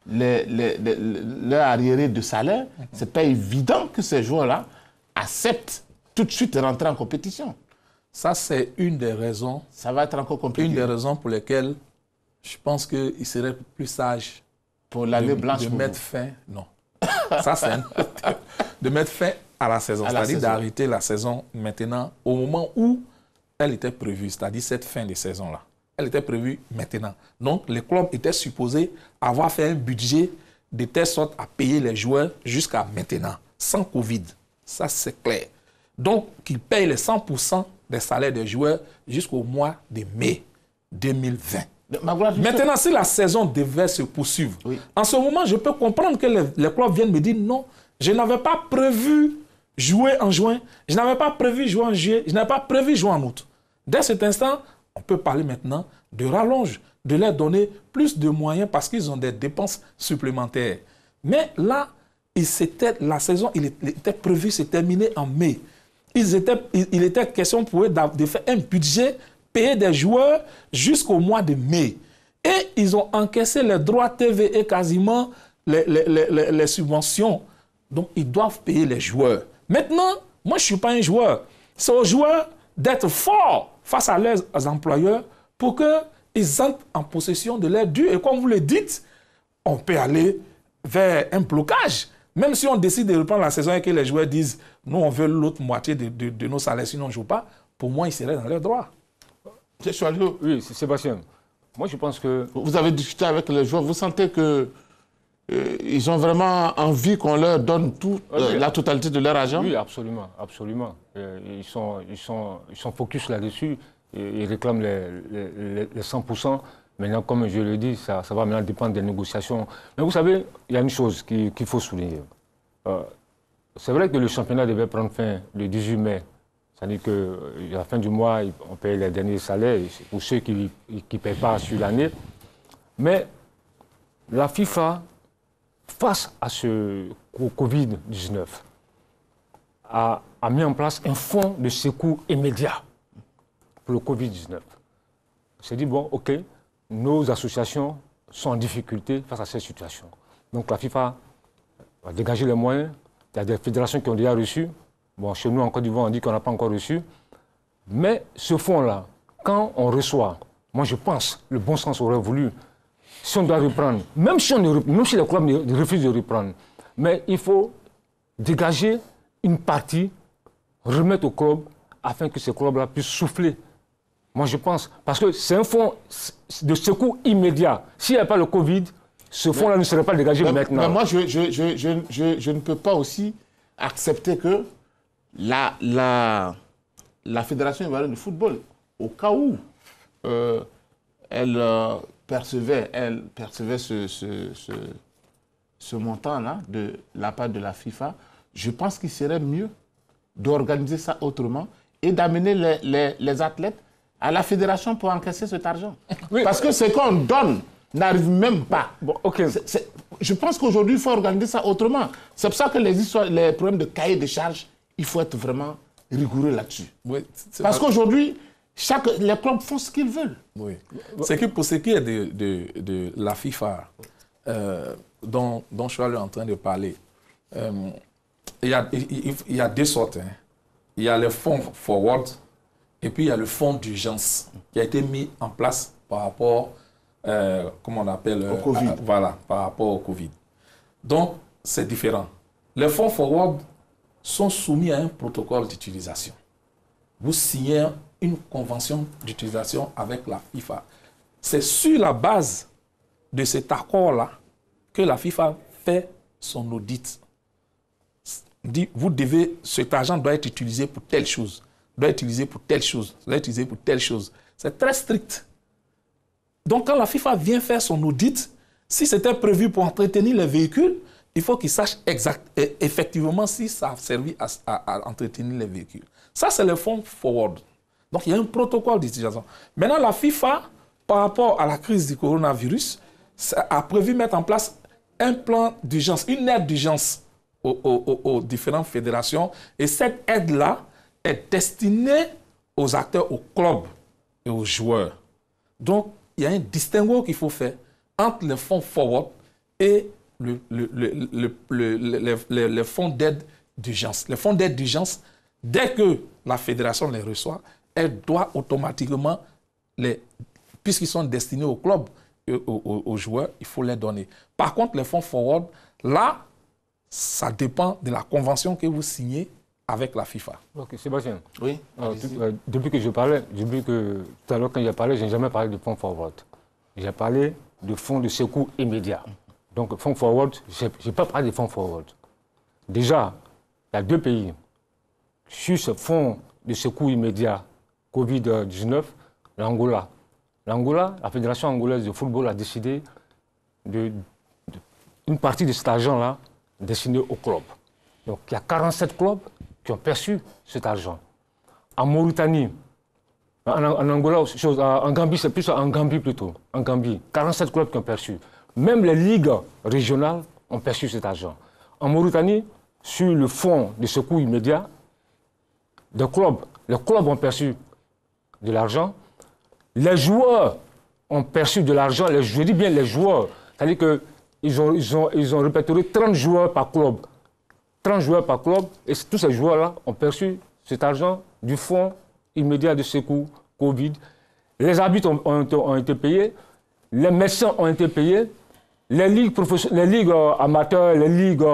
leur arriéré de salaire, ce n'est pas évident que ces joueurs-là acceptent tout de suite de rentrer en compétition. Ça, c'est une des raisons. Ça va être encore compliqué. Une des raisons pour lesquelles je pense qu'il serait plus sage pour l'année blanche de mettre fin. Non. Ça, c'est de mettre fin à la saison. C'est-à-dire d'arrêter la saison maintenant au moment où elle était prévue, c'est-à-dire cette fin de saison-là. Elle était prévue maintenant. Donc, les clubs étaient supposés avoir fait un budget de telle sorte à payer les joueurs jusqu'à maintenant, sans Covid. Ça, c'est clair. Donc, qu'ils payent les 100% des salaires des joueurs jusqu'au mois de mai 2020. Maintenant, si la saison devait se poursuivre, en ce moment, je peux comprendre que les clubs viennent me dire non, je n'avais pas prévu jouer en juin, je n'avais pas prévu jouer en juillet, je n'avais pas prévu jouer en août. Dès cet instant, on peut parler maintenant de rallonge, de leur donner plus de moyens parce qu'ils ont des dépenses supplémentaires. Mais là, la saison il était prévu se terminer en mai. Il était question pour eux de faire un budget, payer des joueurs jusqu'au mois de mai. Et ils ont encaissé les droits TV et quasiment les subventions. Donc, ils doivent payer les joueurs. Maintenant, moi, je ne suis pas un joueur. C'est aux joueurs d'être forts face à leurs employeurs pour qu'ils entrent en possession de leurs dû. Et comme vous le dites, on peut aller vers un blocage. Même si on décide de reprendre la saison et que les joueurs disent « nous, on veut l'autre moitié de nos salaires, sinon on ne joue pas », pour moi, ils seraient dans leurs droits. Oui, Sébastien. Moi, je pense que... Vous avez discuté avec les joueurs, vous sentez que ils ont vraiment envie qu'on leur donne la totalité de leur argent? Oui, absolument, absolument. Ils sont focus là-dessus. Ils réclament les 100%. Maintenant, comme je le dis, ça va maintenant dépendre des négociations. Mais vous savez, il y a une chose qu'il faut souligner. C'est vrai que le championnat devait prendre fin le 18 mai. C'est-à-dire qu'à la fin du mois, on paye les derniers salaires pour ceux qui ne payent pas sur l'année. Mais la FIFA, face à ce Covid-19, a mis en place un fonds de secours immédiat pour le Covid-19. On s'est dit, bon, OK, nos associations sont en difficulté face à cette situation. Donc la FIFA va dégager les moyens. Il y a des fédérations qui ont déjà reçu. Bon, chez nous, en Côte d'Ivoire, on dit qu'on n'a pas encore reçu. Mais ce fonds-là, quand on reçoit, moi je pense, le bon sens aurait voulu, si on doit reprendre, même si les clubs refusent de reprendre, mais il faut dégager une partie, remettre au club, afin que ces clubs-là puissent souffler. Moi je pense, parce que c'est un fonds de secours immédiat. S'il n'y a pas le Covid, ce fonds-là ne serait pas dégagé maintenant. Mais moi, je ne peux pas aussi accepter que la Fédération ivoirienne de football, au cas où elle percevait ce montant-là de la part de la FIFA, je pense qu'il serait mieux d'organiser ça autrement et d'amener les athlètes à la fédération pour encaisser cet argent. Oui. Parce que ce qu'on donne n'arrive même pas. Bon, okay. Je pense qu'aujourd'hui, il faut organiser ça autrement. C'est pour ça que les problèmes de cahier de charges, il faut être vraiment rigoureux là-dessus. Oui, parce qu'aujourd'hui, les clubs font ce qu'ils veulent. Oui. C'est que pour ce qui est de la FIFA, dont je suis en train de parler, il y a deux sortes. Hein. Il y a le fonds forward et puis il y a le fonds d'urgence qui a été mis en place par rapport, comment on appelle, au Covid. Voilà, par rapport au Covid. Donc, c'est différent. Les fonds forward sont soumis à un protocole d'utilisation. Vous signez une convention d'utilisation avec la FIFA. C'est sur la base de cet accord-là que la FIFA fait son audit. Dit, cet argent doit être utilisé pour telle chose, doit être utilisé pour telle chose, doit être utilisé pour telle chose. C'est très strict. Donc, quand la FIFA vient faire son audit, si c'était prévu pour entretenir les véhicules, il faut qu'il sache effectivement si ça a servi à entretenir les véhicules. Ça, c'est le fonds forward. Donc, il y a un protocole d'utilisation. Maintenant, la FIFA, par rapport à la crise du coronavirus, a prévu mettre en place un plan d'urgence, une aide d'urgence aux différentes fédérations. Et cette aide-là est destinée aux acteurs, aux clubs et aux joueurs. Donc, il y a un distinguo qu'il faut faire entre les fonds forward et les fonds d'aide d'urgence. Les fonds d'aide d'urgence, dès que la fédération les reçoit, elle doit automatiquement, puisqu'ils sont destinés aux clubs et aux joueurs, il faut les donner. Par contre, les fonds forward, là, ça dépend de la convention que vous signez avec la FIFA. Ok, Sébastien. Oui. Depuis que je parlais, depuis que tout à l'heure quand j'ai parlé, je n'ai jamais parlé de fonds forward. J'ai parlé de fonds de secours immédiat. Donc, fonds forward, je n'ai pas parlé de fonds forward. Déjà, il y a 2 pays. Sur ce fonds de secours immédiat Covid-19, l'Angola. L'Angola, la Fédération angolaise de football a décidé une partie de cet argent-là destiné aux clubs. Donc, il y a 47 clubs qui ont perçu cet argent. En Mauritanie, en Angola, en Gambie, c'est plus en Gambie plutôt. En Gambie, 47 clubs qui ont perçu. Même les ligues régionales ont perçu cet argent. En Mauritanie, sur le fonds de secours immédiat, les clubs ont perçu de l'argent. Les joueurs ont perçu de l'argent. Je dis bien les joueurs. C'est-à-dire qu'ils ont répertorié 30 joueurs par club. 30 joueurs par club. Et tous ces joueurs-là ont perçu cet argent du fonds immédiat de secours Covid. Les arbitres ont été payés. Les médecins ont été payés. Les ligues amateurs, les ligues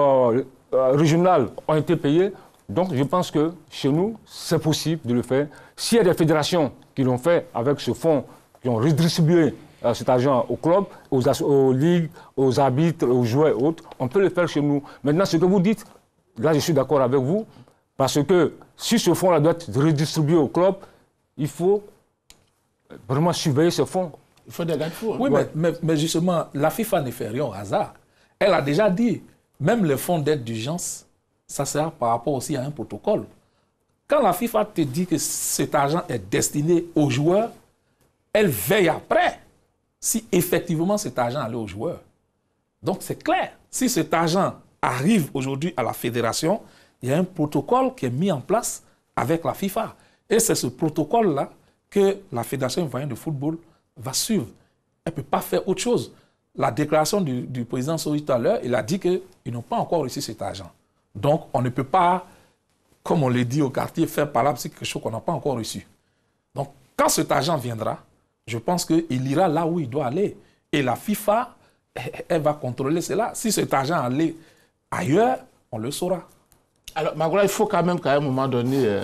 régionales ont été payées. Donc, je pense que chez nous, c'est possible de le faire. S'il y a des fédérations qui l'ont fait avec ce fonds, qui ont redistribué cet argent aux clubs, aux ligues, aux arbitres, aux joueurs et autres, on peut le faire chez nous. Maintenant, ce que vous dites, là, je suis d'accord avec vous, parce que si ce fonds-là doit être redistribué aux clubs, il faut vraiment surveiller ce fonds. Il faut des garde-fous. Oui, mais justement, la FIFA ne fait rien au hasard. Elle a déjà dit, même les fonds d'aide d'urgence, ça sert par rapport aussi à un protocole. Quand la FIFA te dit que cet argent est destiné aux joueurs, elle veille après si effectivement cet argent allait aux joueurs. Donc c'est clair, si cet argent arrive aujourd'hui à la fédération, il y a un protocole qui est mis en place avec la FIFA. Et c'est ce protocole-là que la Fédération ivoirienne de football va suivre. Elle ne peut pas faire autre chose. La déclaration du président Sori tout à l'heure, il a dit qu'ils n'ont pas encore reçu cet argent. Donc, on ne peut pas, comme on le dit au quartier, faire par là, c'est quelque chose qu'on n'a pas encore reçu. Donc, quand cet argent viendra, je pense qu'il ira là où il doit aller. Et la FIFA, elle va contrôler cela. Si cet argent allait ailleurs, on le saura. Alors, Magoula, il faut quand même qu'à un moment donné,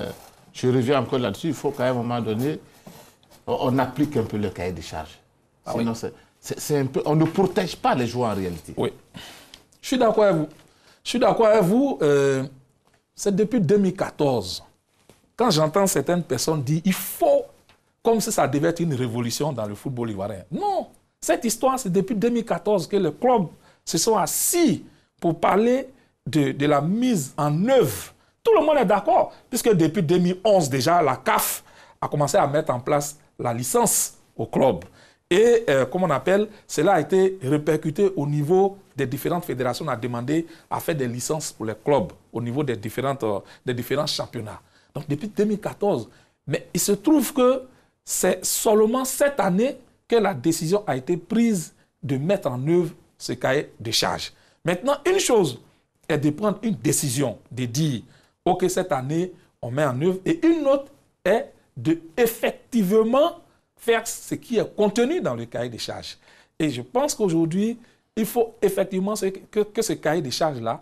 je reviens encore là-dessus, il faut qu'à un moment donné, on applique un peu le cahier des charges. Ah Sinon, oui. c'est un peu, on ne protège pas les joueurs en réalité. Oui. Je suis d'accord avec vous. Je suis d'accord avec vous. C'est depuis 2014. Quand j'entends certaines personnes dire il faut, comme si ça devait être une révolution dans le football ivoirien. Non. Cette histoire, c'est depuis 2014 que les clubs se sont assis pour parler de la mise en œuvre. Tout le monde est d'accord, puisque depuis 2011 déjà, la CAF a commencé à mettre en place la licence au club. Et, comme on appelle, cela a été répercuté au niveau des différentes fédérations. On a demandé à faire des licences pour les clubs au niveau des différents championnats. Donc, depuis 2014. Mais il se trouve que c'est seulement cette année que la décision a été prise de mettre en œuvre ce cahier de charges. Maintenant, une chose est de prendre une décision, de dire, OK, cette année, on met en œuvre. Et une autre est de effectivement faire ce qui est contenu dans le cahier des charges. Et je pense qu'aujourd'hui, il faut effectivement que ce cahier des charges-là,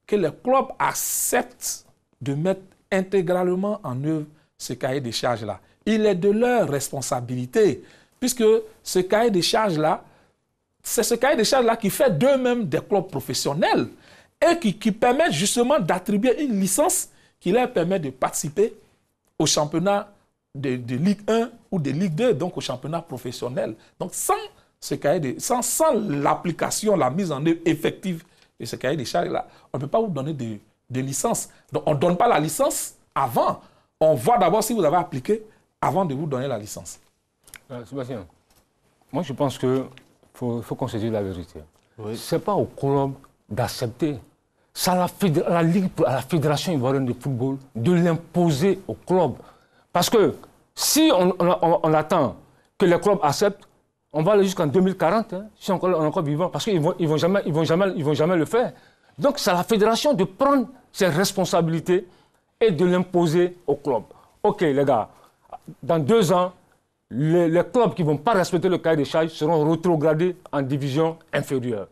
que les clubs acceptent de mettre intégralement en œuvre ce cahier des charges-là. Il est de leur responsabilité, puisque ce cahier des charges-là, c'est ce cahier des charges-là qui fait d'eux-mêmes des clubs professionnels et qui permet justement d'attribuer une licence qui leur permet de participer au championnat de Ligue 1 ou de Ligue 2, donc au championnat professionnel. Donc sans ce cahier sans l'application, la mise en œuvre effective de ce cahier des charges-là, on ne peut pas vous donner de licence. Donc on ne donne pas la licence avant. On voit d'abord si vous avez appliqué avant de vous donner la licence. Sébastien, moi je pense qu'il faut qu'on se dise la vérité. Oui. Ce n'est pas au club d'accepter. C'est à la Fédération ivoirienne de football de l'imposer au club. Parce que Si on attend que les clubs acceptent, on va aller jusqu'en 2040, hein, si on est encore vivant, parce qu'ils ne vont jamais le faire. Donc, c'est à la fédération de prendre ses responsabilités et de l'imposer aux clubs. OK, les gars, dans 2 ans, les clubs qui ne vont pas respecter le cahier des charges seront rétrogradés en division inférieure.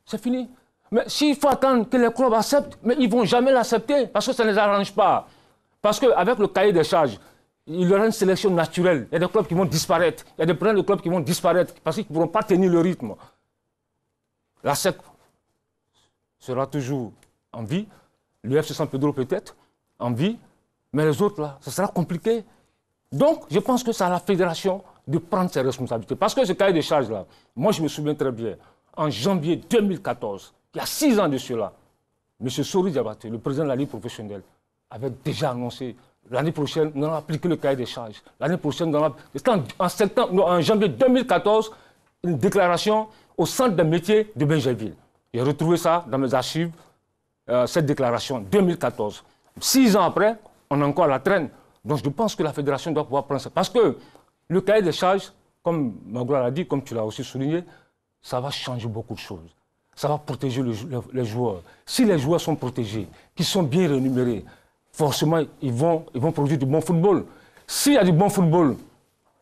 C'est fini. Mais s'il faut attendre que les clubs acceptent, mais ils ne vont jamais l'accepter parce que ça ne les arrange pas. Parce qu'avec le cahier des charges, il y aura une sélection naturelle. Il y a des clubs qui vont disparaître. Il y a des plein de clubs qui vont disparaître parce qu'ils ne pourront pas tenir le rythme. La SEC sera toujours en vie. L'UFC San Pedro peut-être en vie. Mais les autres, là, ça sera compliqué. Donc, je pense que c'est à la fédération de prendre ses responsabilités. Parce que ce cahier des charges-là, moi, je me souviens très bien, en janvier 2014, il y a 6 ans de cela, M. Sori Diabaté, le président de la Ligue professionnelle, avait déjà annoncé l'année prochaine, nous allons appliquer le cahier des charges. L'année prochaine, en janvier 2014, une déclaration au centre des métiers de Benjerville. J'ai retrouvé ça dans mes archives, cette déclaration, 2014. 6 ans après, on est encore à la traîne. Donc je pense que la fédération doit pouvoir prendre ça. Parce que le cahier des charges, comme Magloire l'a dit, comme tu l'as aussi souligné, ça va changer beaucoup de choses. Ça va protéger les joueurs. Si les joueurs sont protégés, qu'ils sont bien rémunérés, forcément, ils vont produire du bon football. S'il y a du bon football,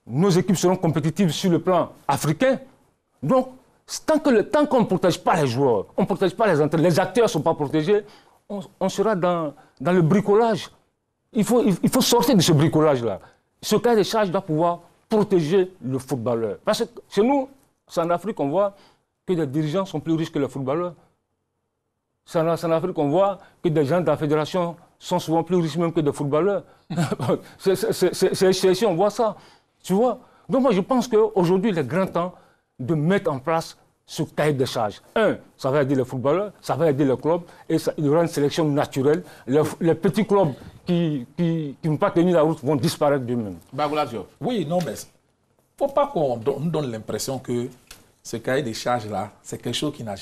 nos équipes seront compétitives sur le plan africain. Donc, tant qu'on ne protège pas les joueurs, on ne protège pas les entraîneurs, les acteurs ne sont pas protégés, on sera dans le bricolage. Il faut sortir de ce bricolage-là. Ce cahier des charges doit pouvoir protéger le footballeur. Parce que chez nous, c'est en Afrique qu'on voit que les dirigeants sont plus riches que les footballeurs. C'est en Afrique qu'on voit que des gens de la fédération sont souvent plus riches même que des footballeurs. C'est ici on voit ça. Tu vois? Donc moi je pense qu'aujourd'hui il est grand temps de mettre en place ce cahier de charges. Ça va aider les footballeurs, ça va aider les clubs, et il y aura une sélection naturelle. Les petits clubs qui ne vont pas tenir la route vont disparaître d'eux-mêmes. Oui, non, mais il ne faut pas qu'on nous donne l'impression que ce cahier des charges-là, c'est quelque chose qui n'a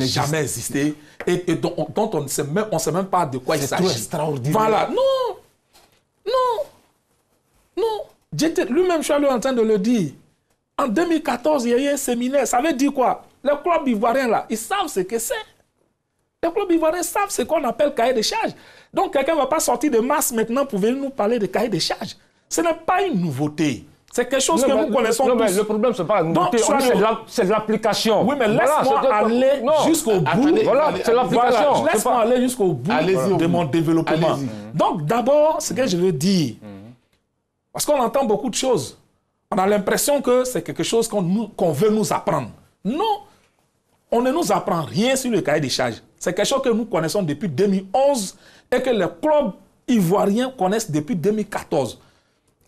jamais existé et dont on ne sait même pas de quoi il s'agit. C'est extraordinaire. Voilà, non. Lui-même, je suis en train de le dire. En 2014, il y a eu un séminaire. Ça veut dire quoi? Les clubs ivoiriens, là, ils savent ce que c'est. Les clubs ivoiriens savent ce qu'on appelle cahier de charges. Donc, quelqu'un ne va pas sortir de masse maintenant pour venir nous parler de cahier de charges. Ce n'est pas une nouveauté. C'est quelque chose que nous connaissons tous. Mais le problème, ce n'est pas la nouveauté. C'est l'application. Oui, mais laisse-moi aller jusqu'au bout. Voilà, c'est l'application. Laisse-moi aller jusqu'au bout de mon développement. Donc, d'abord, ce que je veux dire, parce qu'on entend beaucoup de choses. On a l'impression que c'est quelque chose qu'on veut nous apprendre. Non, on ne nous apprend rien sur le cahier des charges. C'est quelque chose que nous connaissons depuis 2011 et que les clubs ivoiriens connaissent depuis 2014.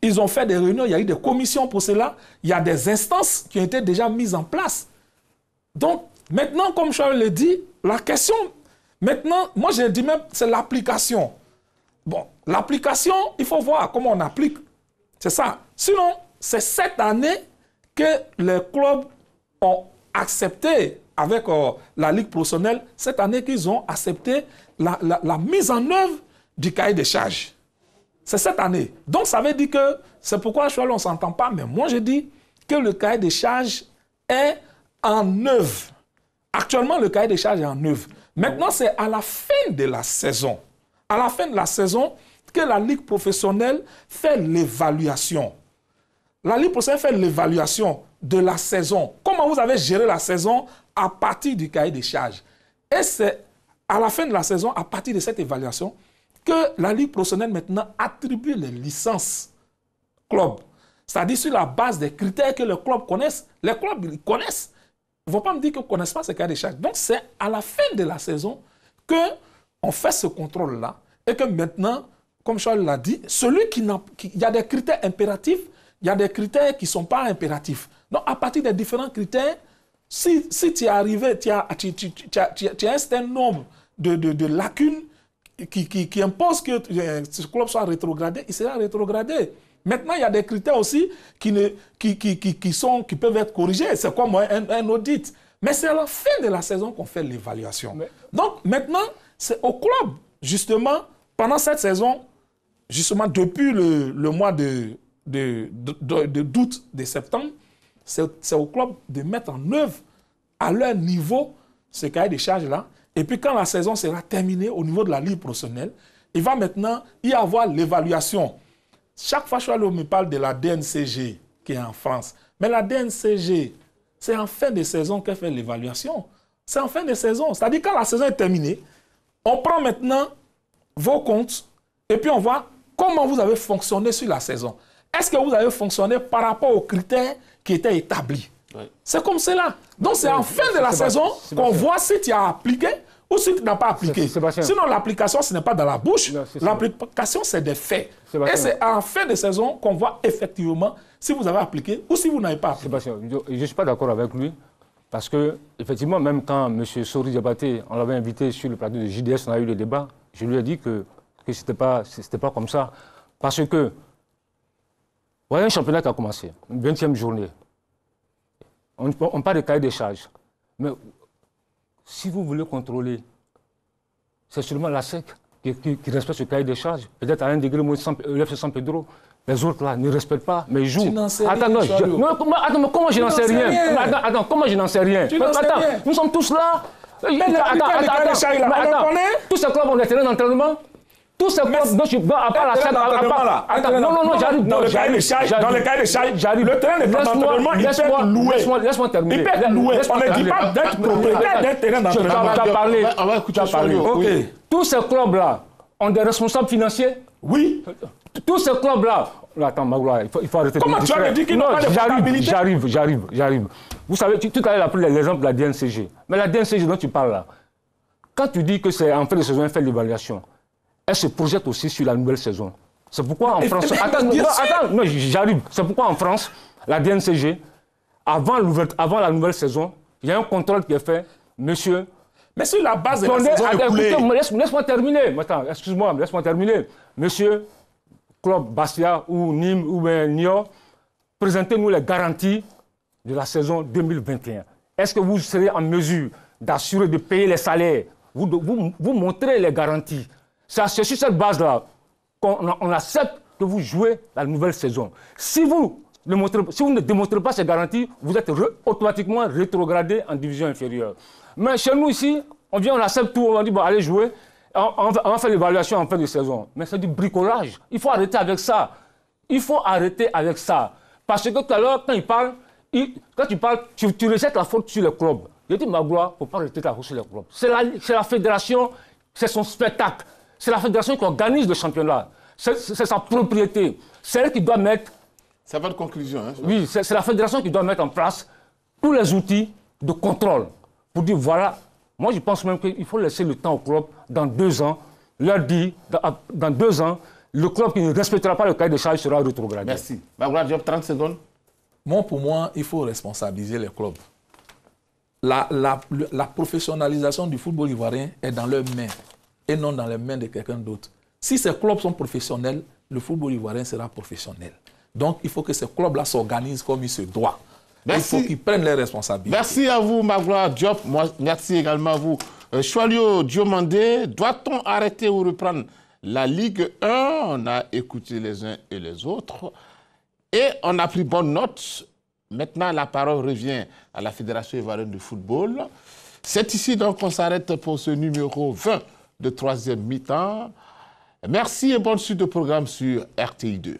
Ils ont fait des réunions, il y a eu des commissions pour cela, il y a des instances qui ont été déjà mises en place. Donc, maintenant, comme je l'ai dit, la question, maintenant, moi je dis même, c'est l'application. Bon, l'application, il faut voir comment on applique. C'est ça. Sinon, c'est cette année que les clubs ont accepté, avec la Ligue professionnelle, cette année qu'ils ont accepté la mise en œuvre du cahier des charges. C'est cette année. Donc, ça veut dire que, c'est pourquoi on ne s'entend pas, mais moi je dis que le cahier des charges est en œuvre. Actuellement, le cahier des charges est en œuvre. Maintenant, c'est à la fin de la saison. À la fin de la saison, que la Ligue professionnelle fait l'évaluation. La Ligue professionnelle fait l'évaluation de la saison. Comment vous avez géré la saison à partir du cahier des charges. Et c'est à la fin de la saison, à partir de cette évaluation, que la Ligue professionnelle maintenant attribue les licences clubs. C'est-à-dire sur la base des critères que les clubs connaissent. Les clubs, ils connaissent. Ils ne vont pas me dire qu'ils ne connaissent pas ce cahier des charges. Donc c'est à la fin de la saison qu'on fait ce contrôle-là et que maintenant, comme Charles l'a dit, il y a des critères impératifs, il y a des critères qui ne sont pas impératifs. Donc à partir des différents critères, si tu es arrivé, tu as un certain nombre de lacunes qui imposent que ce club soit rétrogradé, il sera rétrogradé. Maintenant, il y a des critères aussi qui peuvent être corrigés. C'est comme un audit. Mais c'est à la fin de la saison qu'on fait l'évaluation. Donc maintenant, c'est au club, justement, pendant cette saison, justement depuis le mois de d'août, de septembre, c'est au club de mettre en œuvre à leur niveau ce cahier des charges-là. Et puis quand la saison sera terminée au niveau de la ligue professionnelle, il va maintenant y avoir l'évaluation. Chaque fois que me parle de la DNCG qui est en France, mais la DNCG, c'est en fin de saison qu'elle fait l'évaluation. C'est en fin de saison. C'est-à-dire quand la saison est terminée, on prend maintenant vos comptes et puis on voit comment vous avez fonctionné sur la saison. Est-ce que vous avez fonctionné par rapport aux critères qui étaient établis? Oui. C'est comme cela. Donc c'est en fin de la saison qu'on voit si tu as appliqué ou si tu n'as pas appliqué. Sinon l'application, ce n'est pas dans la bouche. L'application, c'est des faits. Et c'est en fin de saison qu'on voit effectivement si vous avez appliqué ou si vous n'avez pas appliqué. Sébastien, je ne suis pas d'accord avec lui. Parce que, effectivement, même quand M. Sori Diabaté, on l'avait invité sur le plateau de JDS, on a eu le débat, je lui ai dit que ce n'était pas comme ça. Parce que, voyez un championnat qui a commencé, une 20e journée. On parle de cahier des charges. Mais si vous voulez contrôler, c'est seulement la SEC qui respecte ce cahier des charges. Peut-être à 1 degré moins de l'FC San Pedro. Les autres là ne respectent pas, mais ils jouent. Tu n'en sais rien. Attends, comment je n'en sais rien? Attends, comment je n'en sais rien? Attends, nous sommes tous là. Attends, tous ces clubs ont des terrains d'entraînement. Tous ces clubs, à part la SEC, non, j'arrive. Dans le cahier des charges, j'arrive. Le terrain d'entraînement, il peut être loué. Laisse-moi terminer. Il peut être loué. On ne dit pas d'être propriétaire d'un terrain d'entraînement. Tu as parlé. On va écouter OK. Tous ces clubs-là ont des responsables financiers? Oui. Tous ces clubs-là. Attends, Magloire, il faut arrêter de me distraire. Comment tu as dit qu'ils n'ont pas de comptabilité? J'arrive. Vous savez, tout à l'heure, il a pris l'exemple de la DNCG. Mais la DNCG dont tu parles là, quand tu dis que c'est en fin de saison, elle fait l'évaluation, elle se projette aussi sur la nouvelle saison. C'est pourquoi en France... Attends, non, j'arrive. C'est pourquoi en France, la DNCG, avant la nouvelle saison, il y a un contrôle qui est fait. Monsieur... Mais sur la base de la saison écoulée... Laisse-moi terminer. Attends, excuse-moi, laisse-moi terminer. Monsieur... Club Bastia ou Nîmes ou Niort, présentez-nous les garanties de la saison 2021. Est-ce que vous serez en mesure d'assurer de payer les salaires? Vous montrez les garanties. C'est sur cette base-là qu'on accepte que vous jouez la nouvelle saison. Si vous ne démontrez pas ces garanties, vous êtes automatiquement rétrogradé en division inférieure. Mais chez nous ici, on accepte tout, on dit bon, allez jouer. On va faire l'évaluation en fin de saison. Mais c'est du bricolage. Il faut arrêter avec ça. Parce que tout à l'heure, quand tu parles, tu rejettes la faute sur le club. Je dis, Magloire, il ne faut pas rejeter la faute sur le club. C'est la fédération, c'est son spectacle. C'est la fédération qui organise le championnat. C'est sa propriété. C'est elle qui doit mettre... Ça va de conclusion. Hein, oui, c'est la fédération qui doit mettre en place tous les outils de contrôle pour dire, voilà... Moi, je pense même qu'il faut laisser le temps au club, dans 2 ans, leur dire, dans 2 ans, le club qui ne respectera pas le cahier des charges sera rétrogradé. Merci. Magloire Diop, 30 secondes. Pour moi, il faut responsabiliser les clubs. La professionnalisation du football ivoirien est dans leurs mains et non dans les mains de quelqu'un d'autre. Si ces clubs sont professionnels, le football ivoirien sera professionnel. Donc, il faut que ces clubs-là s'organisent comme il se doit. Merci. Il faut qu'ils prennent les responsabilités. Merci à vous, Magloire Diop. Merci également à vous, Choalio Diomandé. Doit-on arrêter ou reprendre la Ligue 1? On a écouté les uns et les autres. Et on a pris bonne note. Maintenant, la parole revient à la Fédération ivoirienne de football. C'est ici donc qu'on s'arrête pour ce numéro 20 de 3e mi-temps. Merci et bonne suite de programme sur RTI2.